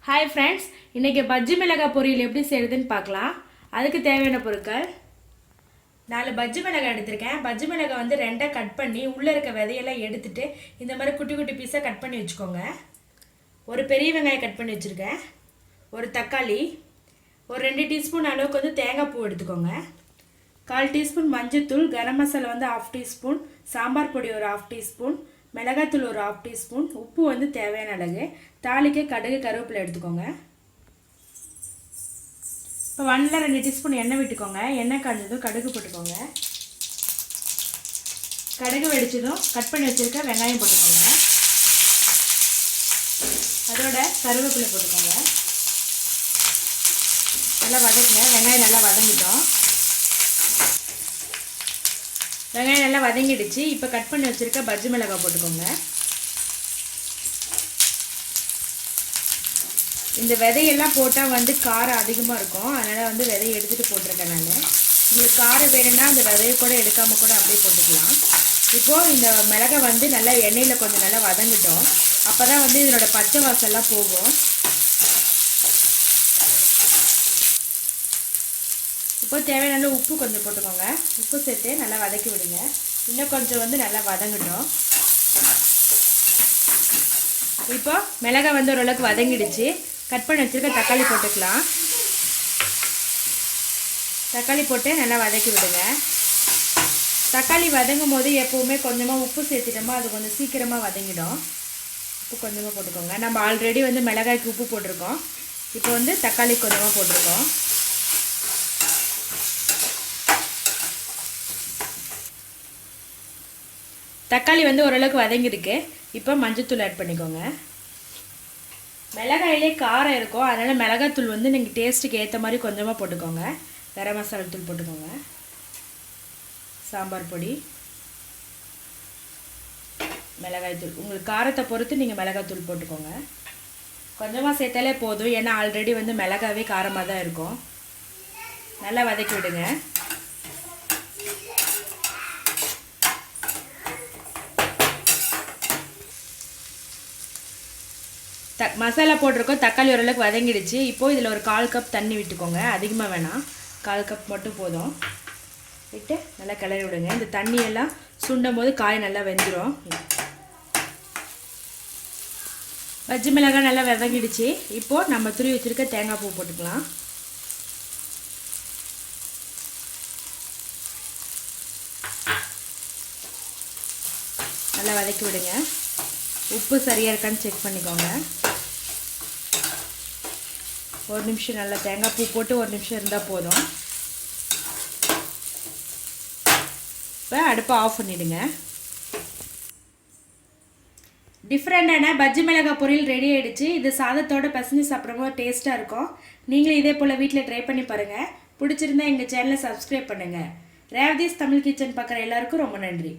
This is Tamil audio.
ஹாய் ஃப்ரெண்ட்ஸ், இன்றைக்கி பஜ்ஜி மிளகாய் பொரியல் எப்படி செய்கிறதுன்னு பார்க்கலாம். அதுக்கு தேவையான பொருட்கள் 4 பஜ்ஜி மிளகாய் எடுத்திருக்கேன். பஜ்ஜி மிளகாய் வந்து 2 கட் பண்ணி உள்ளே இருக்க விதையெல்லாம் எடுத்துட்டு இந்த மாதிரி குட்டி குட்டி பீஸாக கட் பண்ணி வச்சுக்கோங்க. ஒரு பெரிய வெங்காயம் கட் பண்ணி வச்சுருக்கேன். ஒரு தக்காளி, ஒரு 2 டீஸ்பூன் அளவுக்கு வந்து தேங்காய் பூ எடுத்துக்கோங்க. 1/4 டீஸ்பூன் மஞ்சள்தூள், கரம் மசாலா வந்து 1/2 டீஸ்பூன், சாம்பார் பொடி ஒரு 1/2 டீஸ்பூன், மிளகாத்தூள் ஒரு 1/2 டீஸ்பூன், உப்பு வந்து தேவையான அளவு, தாளிக்க கடுகு கருவேப்பிலை எடுத்துக்கோங்க. இப்போ 2 டீஸ்பூன் எண்ணெய் விட்டுக்கோங்க. எண்ணெய் காஞ்சதும் கடுகு போட்டுக்கோங்க. கடுகு வெடிச்சதும் கட் பண்ணி வச்சுருக்க வெங்காயம் போட்டுக்கோங்க. அதோட கருவேப்பிலை போட்டுக்கோங்க. நல்லா வதக்குங்க. வெங்காயம் நல்லா வதங்கிட்டோம். வெங்காயம் நல்லா வதங்கிடுச்சு. இப்போ கட் பண்ணி வச்சுருக்க பஜ்ஜி மிளகாய் போட்டுக்கோங்க. இந்த விதையெல்லாம் போட்டால் வந்து காரம் அதிகமாக இருக்கும், அதனால் வந்து விதையை எடுத்துகிட்டு போட்டிருக்கேன் நான். உங்களுக்கு காரம் வேணும்னா அந்த விதையை கூட எடுக்காமல் கூட அப்படியே போட்டுக்கலாம். இப்போது இந்த மிளகாய் வந்து நல்லா எண்ணெயில் கொஞ்சம் நல்லா வதங்கிட்டோம். அப்போ தான் வந்து இதனோட பச்சை வாசம்லாம் போகும். இப்போ தேவையான உப்பு கொஞ்சம் போட்டுக்கோங்க. உப்பு சேர்த்து நல்லா வதக்கி விடுங்க. இன்னும் கொஞ்சம் வந்து நல்லா வதங்கட்டும். இப்போ மிளகாய் வந்து ஓரளவுக்கு வதங்கிடுச்சு. கட் பண்ணி வச்சுருக்க தக்காளி போட்டுக்கலாம். தக்காளி போட்டு நல்லா வதக்கி விடுங்க. தக்காளி வதங்கும் போது எப்போவுமே கொஞ்சமாக உப்பு சேர்த்துட்டோமா அது கொஞ்சம் சீக்கிரமாக வதங்கிடும். உப்பு கொஞ்சமாக போட்டுக்கோங்க. நம்ம ஆல்ரெடி வந்து மிளகாய்க்கு உப்பு போட்டிருக்கோம். இப்போ வந்து தக்காளி கொஞ்சமாக போட்டிருக்கோம். தக்காளி வந்து ஓரளவுக்கு வதங்கிருக்கு. இப்போ மஞ்சள்தூள் ஆட் பண்ணிக்கோங்க. மிளகாயிலே காரம் இருக்கும், அதனால் மிளகாத்தூள் வந்து நீங்கள் டேஸ்ட்டுக்கு ஏற்ற மாதிரி கொஞ்சமாக போட்டுக்கோங்க. கரம் மசாலா தூள் போட்டுக்கோங்க. சாம்பார் பொடி, மிளகாய்த்தூள் உங்களுக்கு காரத்தை பொறுத்து நீங்கள் மிளகாத்தூள் போட்டுக்கோங்க. கொஞ்சமாக சேர்த்தாலே போதும், ஏன்னா ஆல்ரெடி வந்து மிளகாவே காரமாக தான் இருக்கும். நல்லா வதக்கி விடுங்க. மசாலா போட்டிருக்கோம். தக்காளி ஓரளவுக்கு வதங்கிடுச்சு. இப்போது இதில் ஒரு 1/4 கப் தண்ணி விட்டுக்கோங்க. அதிகமாக வேணாம், 1/4 கப் மட்டும் போதும். விட்டு நல்லா கிளறி விடுங்க. இந்த தண்ணியெல்லாம் சுண்டும் போது காய் நல்லா வெந்துடும். பஜ்ஜி மிளகாய் நல்லா வதங்கிடுச்சு. இப்போது நம்ம துருவி வச்சுருக்க தேங்காய் பூ போட்டுக்கலாம். நல்லா வதக்கி விடுங்க. உப்பு சரியாக இருக்கான்னு செக் பண்ணிக்கோங்க. ஒரு நிமிஷம் நல்லா தேங்காய் பூ போட்டு ஒரு நிமிஷம் இருந்தால் போதும். இப்போ அடுப்பை ஆஃப் பண்ணிவிடுங்க. டிஃப்ரெண்டான பஜ்ஜி மிளகாய் பொரியல் ரெடி ஆகிடுச்சு. இது சாதத்தோடு பசஞ்சு சாப்பிட்றவங்க டேஸ்ட்டாக இருக்கும். நீங்களும் இதே போல் வீட்டில் ட்ரை பண்ணி பாருங்கள். பிடிச்சிருந்தா எங்கள் சேனலை சப்ஸ்கிரைப் பண்ணுங்கள். ரேவதிஸ் தமிழ் கிச்சன் பார்க்குற எல்லாருக்கும் ரொம்ப நன்றி.